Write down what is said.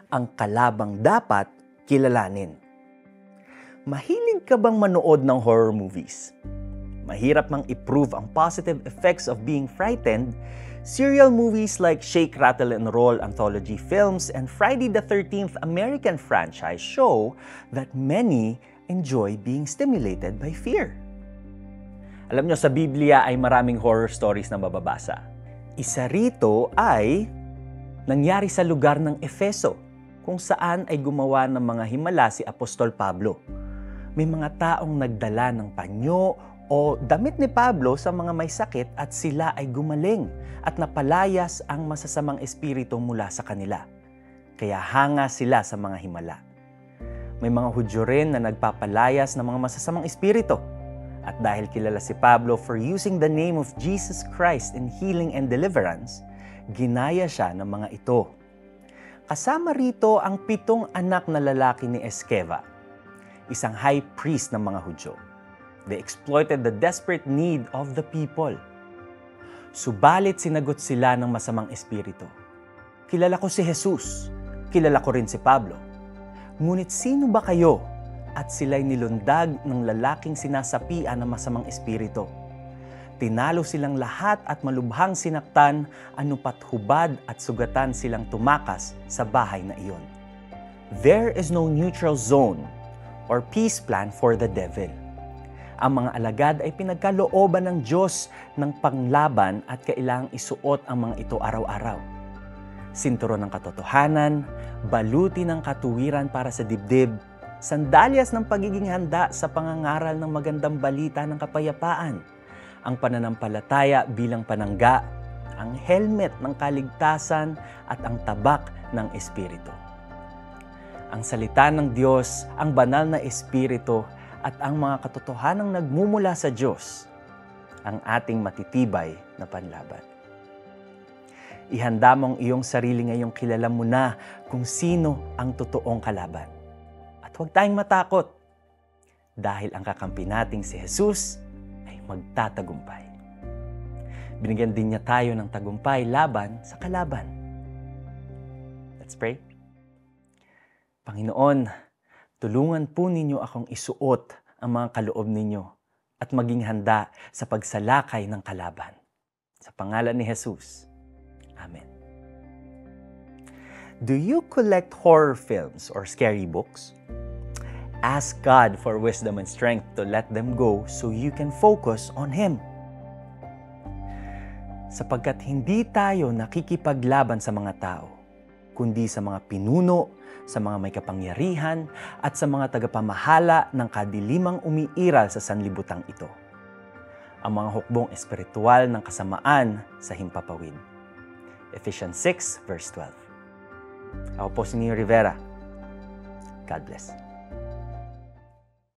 ang kalabang dapat kilalanin. Mahilig ka bang manood ng horror movies? Mahirap mang i-prove ang positive effects of being frightened. Serial movies like Shake, Rattle, and Roll anthology films and Friday the 13th American franchise show that many enjoy being stimulated by fear. Alam nyo, sa Biblia ay maraming horror stories na mababasa. Isa rito ay nangyari sa lugar ng Efeso, kung saan ay gumawa ng mga himala si Apostol Pablo. May mga taong nagdala ng panyo o damit ni Pablo sa mga may sakit at sila ay gumaling at napalayas ang masasamang espiritu mula sa kanila. Kaya hanga sila sa mga himala. May mga Hudyo rin na nagpapalayas ng mga masasamang espiritu. At dahil kilala si Pablo for using the name of Jesus Christ in healing and deliverance, ginaya siya ng mga ito. Kasama rito ang 7 anak na lalaki ni Esceva, isang high priest ng mga Hudyo. They exploited the desperate need of the people. Subalit sinagot sila ng masamang espiritu. Kilala ko si Jesus, kilala ko rin si Pablo. Ngunit sino ba kayo? At sila'y nilundag ng lalaking sinasapian ng masamang espiritu. Tinalo silang lahat at malubhang sinaktan, anupat hubad at sugatan silang tumakas sa bahay na iyon. There is no neutral zone or peace plan for the devil. Ang mga alagad ay pinagkalooban ng Diyos ng panglaban at kailangang isuot ang mga ito araw-araw. Sinturon ng katotohanan, baluti ng katuwiran para sa dibdib, sandalyas ng pagiging handa sa pangangaral ng magandang balita ng kapayapaan, ang pananampalataya bilang panangga, ang helmet ng kaligtasan at ang tabak ng Espiritu. Ang salita ng Diyos, ang banal na Espiritu at ang mga katotohanang nagmumula sa Diyos, ang ating matitibay na panlaban. Ihanda mo ang iyong sarili ngayong kilala mo na kung sino ang totoong kalaban. Huwag tayong matakot dahil ang kakampi nating si Jesus ay magtatagumpay. Binigyan din niya tayo ng tagumpay laban sa kalaban. Let's pray. Panginoon, tulungan po ninyo akong isuot ang mga kaloob ninyo at maging handa sa pagsalakay ng kalaban. Sa pangalan ni Jesus. Amen. Do you collect horror films or scary books? Ask God for wisdom and strength to let them go so you can focus on Him. Sapagkat hindi tayo nakikipaglaban sa mga tao, kundi sa mga pinuno, sa mga may kapangyarihan, at sa mga tagapamahala ng kadilimang umiiral sa sanlibutan ito. Ang mga hukbong espiritual ng kasamaan sa himpapawid. Ephesians 6 verse 12. Ako po si Neo Rivera. God bless.